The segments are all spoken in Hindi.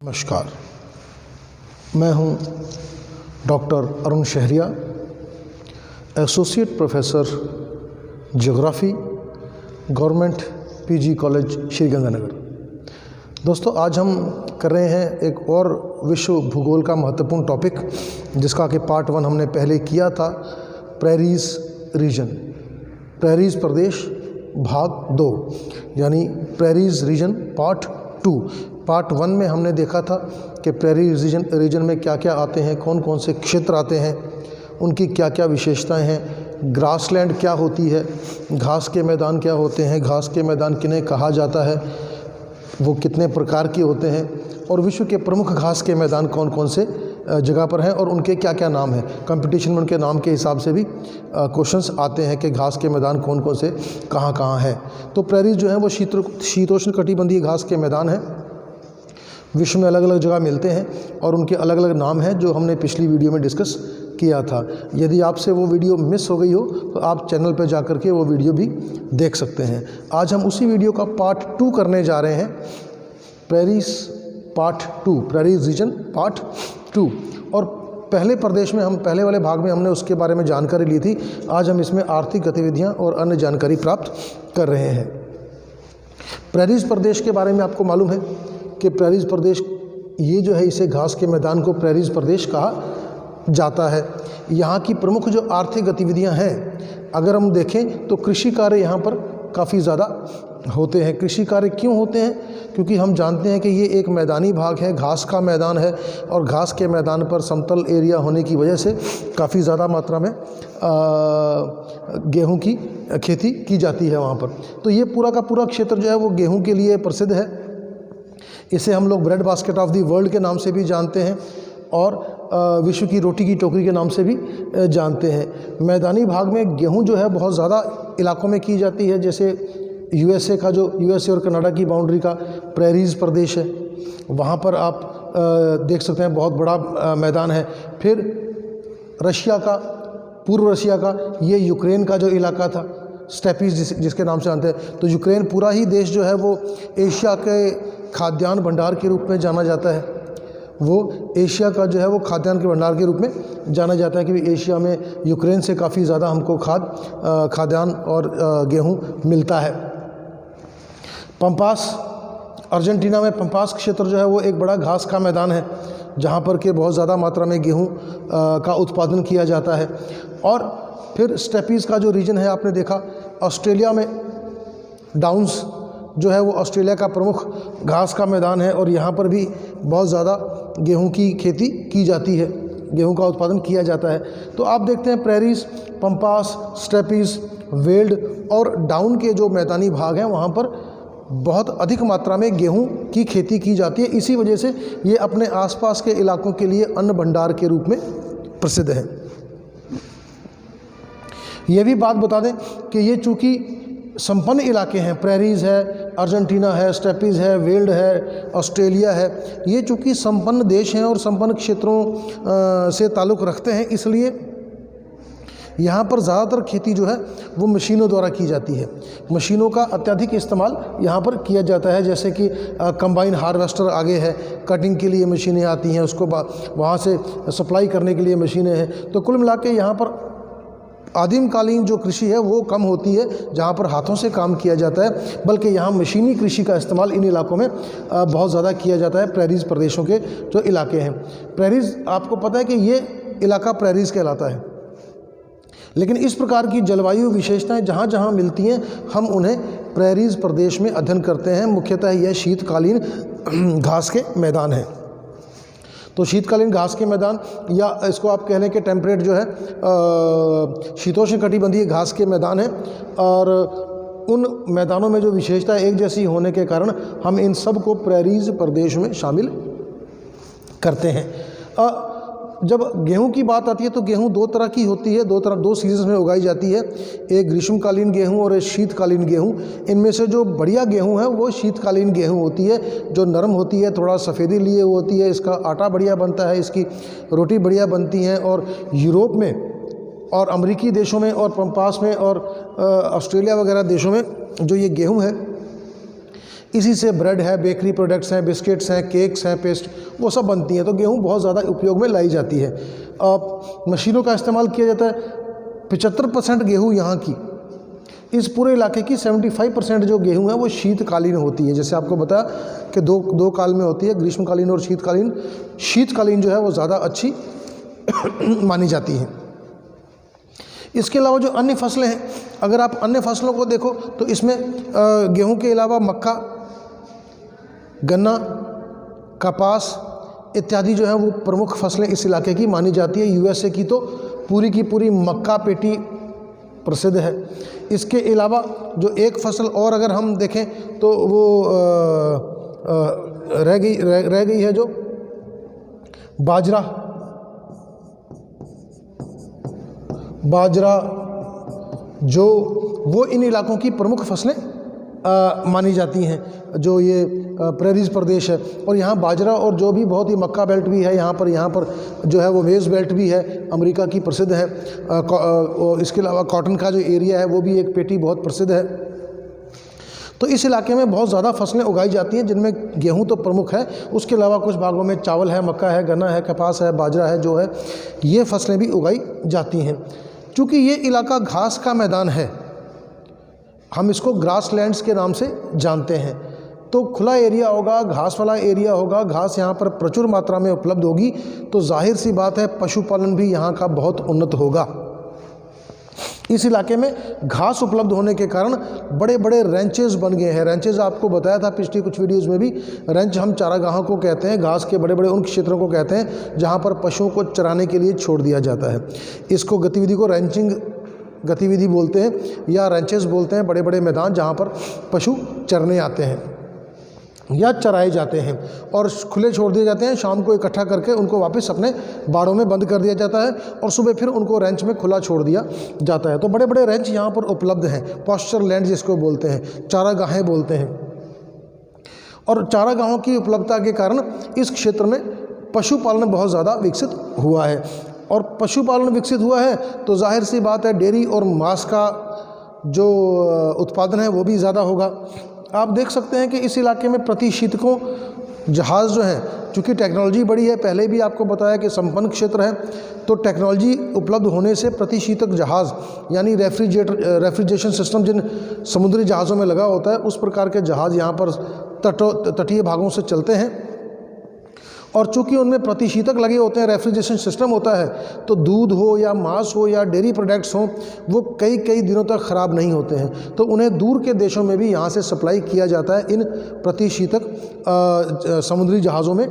नमस्कार, मैं हूं doctor Arun Shahariya, associate professor geography, government PG college Sri Ganganagar. दोस्तों, आज हम कर रहे हैं एक और विश्व भूगोल का महत्वपूर्ण टॉपिक, जिसका कि पार्ट 1 हमने पहले किया था, प्रेरीज रीजन, प्रेरीज प्रदेश भाग 2, यानी प्रेरीज रीजन पार्ट 2। पार्ट 1 में हमने देखा था कि प्रेरी रीजन में क्या क्या आते हैं, कौन कौन से क्षेत्र आते हैं, उनकी क्या क्या विशेषताएं हैं, ग्रासलैंड क्या होती है, घास के मैदान क्या होते हैं, घास के मैदान किन्हें कहा जाता है, वो कितने प्रकार के होते हैं, और विश्व के प्रमुख घास के मैदान कौन कौन से जगह पर हैं और उनके क्या क्या नाम हैं। कंपटीशन में उनके नाम के हिसाब से भी क्वेश्चंस आते हैं कि घास के मैदान कौन कौन से कहाँ कहाँ हैं। तो प्रेरीज जो हैं वो शीतोष्ण कटिबंधीय घास के मैदान हैं, विश्व में अलग अलग जगह मिलते हैं और उनके अलग अलग नाम हैं, जो हमने पिछली वीडियो में डिस्कस किया था। यदि आपसे वो वीडियो मिस हो गई हो तो आप चैनल पर जा कर के वो वीडियो भी देख सकते हैं। आज हम उसी वीडियो का पार्ट 2 करने जा रहे हैं, prairies part 2, prairies region part 2। और पहले प्रदेश में, हम पहले वाले भाग में हमने उसके बारे में जानकारी ली थी। आज हम इसमें आर्थिक गतिविधियां और अन्य जानकारी प्राप्त कर रहे हैं। प्रेरीज प्रदेश के बारे में आपको मालूम है कि प्रेरीज प्रदेश, ये जो है, इसे घास के मैदान को प्रेरीज प्रदेश कहा जाता है। यहाँ की प्रमुख जो आर्थिक गतिविधियाँ हैं, अगर हम देखें तो कृषि कार्य यहाँ पर काफ़ी ज़्यादा होते हैं। कृषि कार्य क्यों होते हैं? क्योंकि हम जानते हैं कि ये एक मैदानी भाग है, घास का मैदान है, और घास के मैदान पर समतल एरिया होने की वजह से काफ़ी ज़्यादा मात्रा में गेहूं की खेती की जाती है वहाँ पर। तो ये पूरा का पूरा क्षेत्र जो है वो गेहूं के लिए प्रसिद्ध है। इसे हम लोग bread basket of the world के नाम से भी जानते हैं और विश्व की रोटी की टोकरी के नाम से भी जानते हैं। मैदानी भाग में गेहूं जो है बहुत ज़्यादा इलाकों में की जाती है, जैसे यूएसए का, जो यूएसए और कनाडा की बाउंड्री का प्रेरीज प्रदेश है, वहाँ पर आप देख सकते हैं बहुत बड़ा मैदान है। फिर रशिया का, पूर्व रशिया का, ये यूक्रेन का जो इलाका था, स्टेपीज जिसके नाम से जानते हैं, तो यूक्रेन पूरा ही देश जो है वो एशिया के खाद्यान्न भंडार के रूप में जाना जाता है। वो एशिया का जो है वो खाद्यान्न के भंडार के रूप में जाना जाता है, क्योंकि एशिया में यूक्रेन से काफ़ी ज़्यादा हमको खाद्यान्न और गेहूं मिलता है। पंपास, अर्जेंटीना में पंपास क्षेत्र जो है वो एक बड़ा घास का मैदान है, जहाँ पर के बहुत ज़्यादा मात्रा में गेहूं का उत्पादन किया जाता है। और फिर स्टेपीज़ का जो रीजन है, आपने देखा ऑस्ट्रेलिया में डाउन्स जो है वो ऑस्ट्रेलिया का प्रमुख घास का मैदान है, और यहाँ पर भी बहुत ज़्यादा गेहूं की खेती की जाती है, गेहूं का उत्पादन किया जाता है। तो आप देखते हैं प्रेरीज, पंपास, स्टेपीज़, वेल्ड और डाउन के जो मैदानी भाग हैं, वहाँ पर बहुत अधिक मात्रा में गेहूं की खेती की जाती है। इसी वजह से ये अपने आसपास के इलाकों के लिए अन्न भंडार के रूप में प्रसिद्ध है। ये भी बात बता दें कि ये चूँकि संपन्न इलाके हैं, प्रेरीज है, अर्जेंटीना है, स्टेपीज़ है, वेल्ड है, ऑस्ट्रेलिया है, ये चूँकि संपन्न देश हैं और संपन्न क्षेत्रों से ताल्लुक़ रखते हैं, इसलिए यहाँ पर ज़्यादातर खेती जो है वो मशीनों द्वारा की जाती है। मशीनों का अत्यधिक इस्तेमाल यहाँ पर किया जाता है, जैसे कि कंबाइन हार्वेस्टर आगे है, कटिंग के लिए मशीनें आती हैं, उसको वहाँ से सप्लाई करने के लिए मशीनें हैं। तो कुल मिला के यहाँ पर आदिमकालीन जो कृषि है वो कम होती है, जहाँ पर हाथों से काम किया जाता है, बल्कि यहाँ मशीनी कृषि का इस्तेमाल इन इलाकों में बहुत ज़्यादा किया जाता है, प्रेरीज प्रदेशों के जो इलाके हैं। प्रेरीज, आपको पता है कि ये इलाका प्रेरीज कहलाता है, लेकिन इस प्रकार की जलवायु विशेषताएं जहाँ जहाँ मिलती हैं, हम उन्हें प्रेरीज प्रदेश में अध्ययन करते हैं। मुख्यतः यह शीतकालीन घास के मैदान हैं। तो शीतकालीन घास के मैदान, या इसको आप कह लें कि टेम्परेट जो है शीतोष्ण कटिबंधीय घास के मैदान हैं, और उन मैदानों में जो विशेषता एक जैसी होने के कारण हम इन सब को प्रेरीज प्रदेश में शामिल करते हैं। जब गेहूं की बात आती है तो गेहूं दो तरह की होती है, दो सीजन में उगाई जाती है, एक ग्रीष्मकालीन गेहूं और एक शीतकालीन गेहूं। इनमें से जो बढ़िया गेहूं है वो शीतकालीन गेहूं होती है, जो नरम होती है, थोड़ा सफ़ेदी लिए होती है, इसका आटा बढ़िया बनता है, इसकी रोटी बढ़िया बनती है। और यूरोप में और अमेरिकी देशों में और पंपास में और ऑस्ट्रेलिया वगैरह देशों में जो ये गेहूँ है, इसी से ब्रेड है, बेकरी प्रोडक्ट्स हैं, बिस्किट्स हैं, केक्स हैं, पेस्ट, वो सब बनती हैं। तो गेहूँ बहुत ज़्यादा उपयोग में लाई जाती है। मशीनों का इस्तेमाल किया जाता है। 75% गेहूँ यहाँ की, इस पूरे इलाके की 75% जो गेहूँ है वो शीतकालीन होती है। जैसे आपको बताया कि दो काल में होती है, ग्रीष्मकालीन और शीतकालीन। शीतकालीन जो है वो ज़्यादा अच्छी मानी जाती है। इसके अलावा जो अन्य फसलें हैं, अगर आप अन्य फसलों को देखो तो इसमें गेहूं के अलावा मक्का, गन्ना, कपास इत्यादि जो है वो प्रमुख फसलें इस इलाके की मानी जाती है। यूएसए की तो पूरी की पूरी मक्का पेटी प्रसिद्ध है। इसके अलावा जो एक फसल और अगर हम देखें तो वो रह गई है जो बाजरा, जो वो इन इलाकों की प्रमुख फसलें मानी जाती हैं, जो ये प्रेरीज प्रदेश है। और यहाँ बाजरा और जो भी बहुत ही मक्का बेल्ट भी है यहाँ पर जो है वो मेज़ बेल्ट भी है, अमेरिका की प्रसिद्ध है। इसके अलावा कॉटन का जो एरिया है वो भी एक पेटी बहुत प्रसिद्ध है। तो इस इलाके में बहुत ज़्यादा फसलें उगाई जाती हैं, जिनमें गेहूं तो प्रमुख है। उसके अलावा कुछ भागों में चावल है, मक्का है, गन्ना है, कपास है, बाजरा है, जो है ये फसलें भी उगाई जाती हैं। चूँकि ये इलाका घास का मैदान है, हम इसको ग्रास लैंड्स के नाम से जानते हैं। तो खुला एरिया होगा, घास वाला एरिया होगा, घास यहाँ पर प्रचुर मात्रा में उपलब्ध होगी, तो जाहिर सी बात है पशुपालन भी यहाँ का बहुत उन्नत होगा। इस इलाके में घास उपलब्ध होने के कारण बड़े बड़े रेंचेस बन गए हैं। रेंचेस आपको बताया था पिछली कुछ वीडियोस में भी, रेंच हम चारागाहों को कहते हैं, घास के बड़े बड़े उन क्षेत्रों को कहते हैं जहाँ पर पशुओं को चराने के लिए छोड़ दिया जाता है। इसको गतिविधि को रेंचिंग गतिविधि बोलते हैं या रेंचेस बोलते हैं, बड़े बड़े मैदान जहाँ पर पशु चरने आते हैं या चराए जाते हैं और खुले छोड़ दिए जाते हैं। शाम को इकट्ठा करके उनको वापस अपने बाड़ों में बंद कर दिया जाता है और सुबह फिर उनको रेंच में खुला छोड़ दिया जाता है। तो बड़े बड़े रेंच यहाँ पर उपलब्ध हैं, पास्चर लैंड जिसको बोलते हैं, चारागाहें बोलते हैं। और चारागाहों की उपलब्धता के कारण इस क्षेत्र में पशुपालन बहुत ज़्यादा विकसित हुआ है। और पशुपालन विकसित हुआ है तो जाहिर सी बात है डेयरी और मांस का जो उत्पादन है वो भी ज़्यादा होगा। आप देख सकते हैं कि इस इलाके में प्रतिशीतकों जहाज़ जो हैं, चूँकि टेक्नोलॉजी बड़ी है, पहले भी आपको बताया कि संपन्न क्षेत्र है, तो टेक्नोलॉजी उपलब्ध होने से प्रतिशीतक जहाज़ यानी रेफ्रिजरेशन सिस्टम जिन समुद्री जहाज़ों में लगा होता है, उस प्रकार के जहाज़ यहाँ पर तटीय भागों से चलते हैं। और चूंकि उनमें प्रतिशीतक लगे होते हैं, रेफ्रिजरेशन सिस्टम होता है, तो दूध हो या मांस हो या डेयरी प्रोडक्ट्स हों, वो कई दिनों तक ख़राब नहीं होते हैं। तो उन्हें दूर के देशों में भी यहाँ से सप्लाई किया जाता है इन प्रतिशीतक समुद्री जहाज़ों में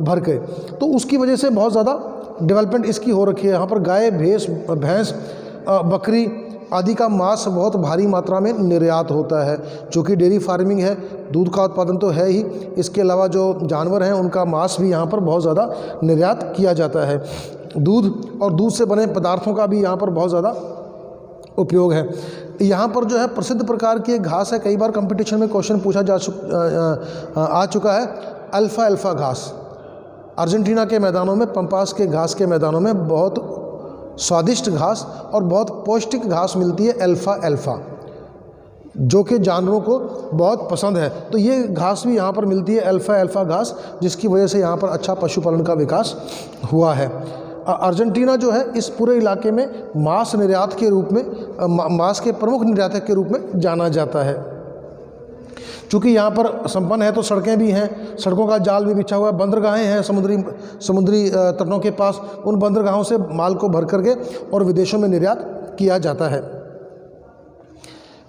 भर के। तो उसकी वजह से बहुत ज़्यादा डेवलपमेंट इसकी हो रखी है। यहाँ पर गाय, भैंस, बकरी आदि का मांस बहुत भारी मात्रा में निर्यात होता है। चूँकि डेयरी फार्मिंग है, दूध का उत्पादन तो है ही, इसके अलावा जो जानवर हैं उनका मांस भी यहाँ पर बहुत ज़्यादा निर्यात किया जाता है। दूध और दूध से बने पदार्थों का भी यहाँ पर बहुत ज़्यादा उपयोग है। यहाँ पर जो है प्रसिद्ध प्रकार की एक घास है, कई बार कंपटीशन में क्वेश्चन पूछा आ चुका है, अल्फ़ा घास। अर्जेंटीना के मैदानों में, पंपास के घास के मैदानों में बहुत स्वादिष्ट घास और बहुत पौष्टिक घास मिलती है, अल्फ़ा, जो कि जानवरों को बहुत पसंद है। तो ये घास भी यहाँ पर मिलती है, अल्फ़ा घास, जिसकी वजह से यहाँ पर अच्छा पशुपालन का विकास हुआ है। अर्जेंटीना जो है इस पूरे इलाके में मांस निर्यात के रूप में, मांस के प्रमुख निर्यातक के रूप में जाना जाता है। चूँकि यहाँ पर संपन्न है तो सड़कें भी हैं, सड़कों का जाल भी बिछा हुआ है, बंदरगाहें हैं समुद्री तटों के पास, उन बंदरगाहों से माल को भर करके और विदेशों में निर्यात किया जाता है।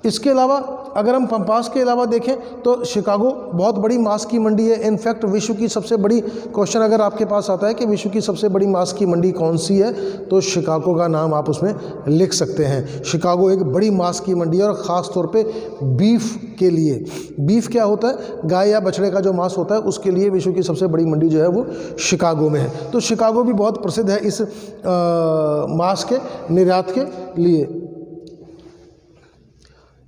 इसके अलावा अगर हम पंपास के अलावा देखें तो शिकागो बहुत बड़ी मांस की मंडी है। इनफैक्ट विश्व की सबसे बड़ी, क्वेश्चन अगर आपके पास आता है कि विश्व की सबसे बड़ी मांस की मंडी कौन सी है, तो शिकागो का नाम आप उसमें लिख सकते हैं। शिकागो एक बड़ी मांस की मंडी है और ख़ास तौर पे बीफ के लिए। बीफ क्या होता है? गाय या बछड़े का जो मांस होता है, उसके लिए विश्व की सबसे बड़ी मंडी जो है वो शिकागो में है। तो शिकागो भी बहुत प्रसिद्ध है इस मांस के निर्यात के लिए।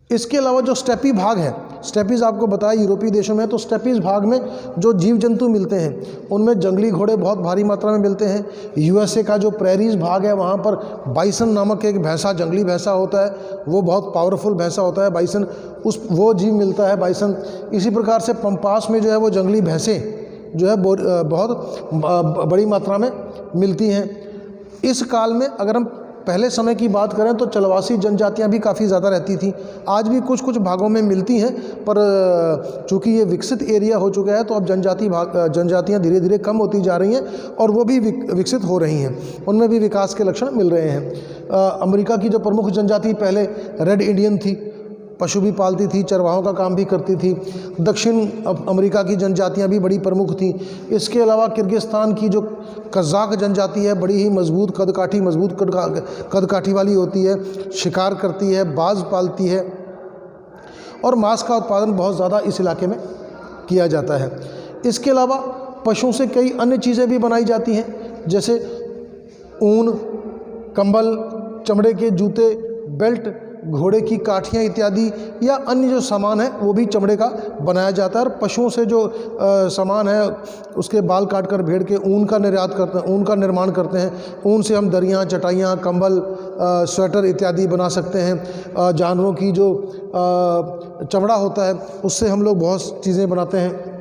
इसके अलावा जो स्टेपी भाग है, स्टेपीज़ आपको बताया यूरोपीय देशों में, तो स्टेपीज़ भाग में जो जीव जंतु मिलते हैं उनमें जंगली घोड़े बहुत भारी मात्रा में मिलते हैं। यूएसए का जो प्रेरीज भाग है वहाँ पर बाइसन नामक एक भैंसा, जंगली भैंसा होता है, वो बहुत पावरफुल भैंसा होता है बाइसन, वो जीव मिलता है बाइसन। इसी प्रकार से पंपास में जो है वो जंगली भैंसें जो है बहुत बड़ी मात्रा में मिलती हैं। इस काल में अगर हम पहले समय की बात करें तो चलवासी जनजातियां भी काफ़ी ज़्यादा रहती थी। आज भी कुछ कुछ भागों में मिलती हैं, पर चूँकि ये विकसित एरिया हो चुका है तो अब जनजातियां धीरे धीरे कम होती जा रही हैं और वो भी विकसित हो रही हैं, उनमें भी विकास के लक्षण मिल रहे हैं। अमेरिका की जो प्रमुख जनजाति पहले रेड इंडियन थी, पशु भी पालती थी, चरवाहों का काम भी करती थी। दक्षिण अमेरिका की जनजातियां भी बड़ी प्रमुख थी। इसके अलावा किर्गिस्तान की जो कज़ाक जनजाति है बड़ी ही मजबूत कदकाठी वाली होती है, शिकार करती है, बाज पालती है और मांस का उत्पादन बहुत ज़्यादा इस इलाके में किया जाता है। इसके अलावा पशुओं से कई अन्य चीज़ें भी बनाई जाती हैं, जैसे ऊन, कंबल, चमड़े के जूते, बेल्ट, घोड़े की काठियाँ इत्यादि या अन्य जो सामान है वो भी चमड़े का बनाया जाता है। और पशुओं से जो सामान है उसके बाल काट कर भेड़ के ऊन का निर्यात करते हैं, ऊन का निर्माण करते हैं। ऊन से हम दरियाँ, चटाइयाँ, कंबल, स्वेटर इत्यादि बना सकते हैं। जानवरों की जो चमड़ा होता है उससे हम लोग बहुत चीज़ें बनाते हैं।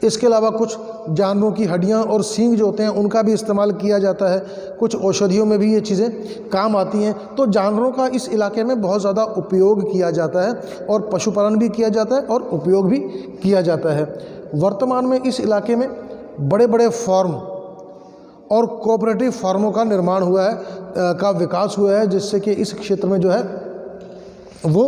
इसके अलावा कुछ जानवरों की हड्डियां और सींग जो होते हैं उनका भी इस्तेमाल किया जाता है। कुछ औषधियों में भी ये चीज़ें काम आती हैं। तो जानवरों का इस इलाके में बहुत ज़्यादा उपयोग किया जाता है और पशुपालन भी किया जाता है और उपयोग भी किया जाता है। वर्तमान में इस इलाके में बड़े बड़े फार्म और कोऑपरेटिव फार्मों का निर्माण हुआ है, का विकास हुआ है, जिससे कि इस क्षेत्र में जो है वो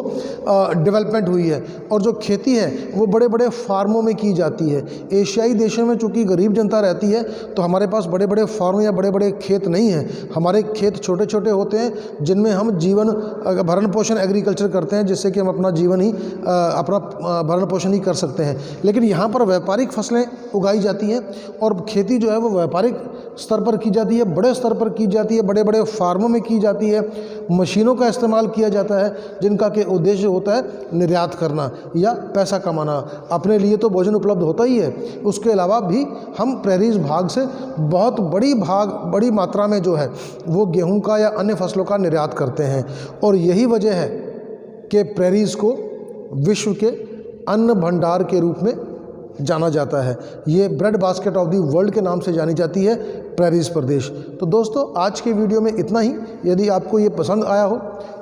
डेवलपमेंट हुई है। और जो खेती है वो बड़े बड़े फार्मों में की जाती है। एशियाई देशों में चूँकि गरीब जनता रहती है तो हमारे पास बड़े बड़े फार्म या बड़े बड़े खेत नहीं हैं। हमारे खेत छोटे छोटे होते हैं जिनमें हम जीवन भरण पोषण एग्रीकल्चर करते हैं, जिससे कि हम अपना जीवन ही अपना भरण पोषण ही कर सकते हैं। लेकिन यहाँ पर व्यापारिक फसलें उगाई जाती हैं और खेती जो है वो व्यापारिक स्तर पर की जाती है, बड़े स्तर पर की जाती है, बड़े बड़े फार्मों में की जाती है। मशीनों का इस्तेमाल किया जाता है जिनका के उद्देश्य होता है निर्यात करना या पैसा कमाना। अपने लिए तो भोजन उपलब्ध होता ही है, उसके अलावा भी हम प्रेरीज भाग से बहुत बड़ी मात्रा में जो है वो गेहूं का या अन्य फसलों का निर्यात करते हैं। और यही वजह है कि प्रेरीज को विश्व के अन्न भंडार के रूप में जाना जाता है। ये bread basket of the world के नाम से जानी जाती है प्रेरीज प्रदेश। तो दोस्तों आज के वीडियो में इतना ही। यदि आपको ये पसंद आया हो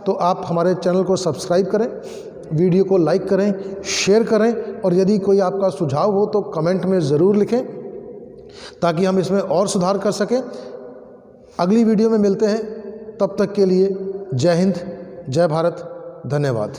तो आप हमारे चैनल को सब्सक्राइब करें, वीडियो को लाइक करें, शेयर करें और यदि कोई आपका सुझाव हो तो कमेंट में ज़रूर लिखें ताकि हम इसमें और सुधार कर सकें। अगली वीडियो में मिलते हैं, तब तक के लिए जय हिंद, जय भारत, धन्यवाद।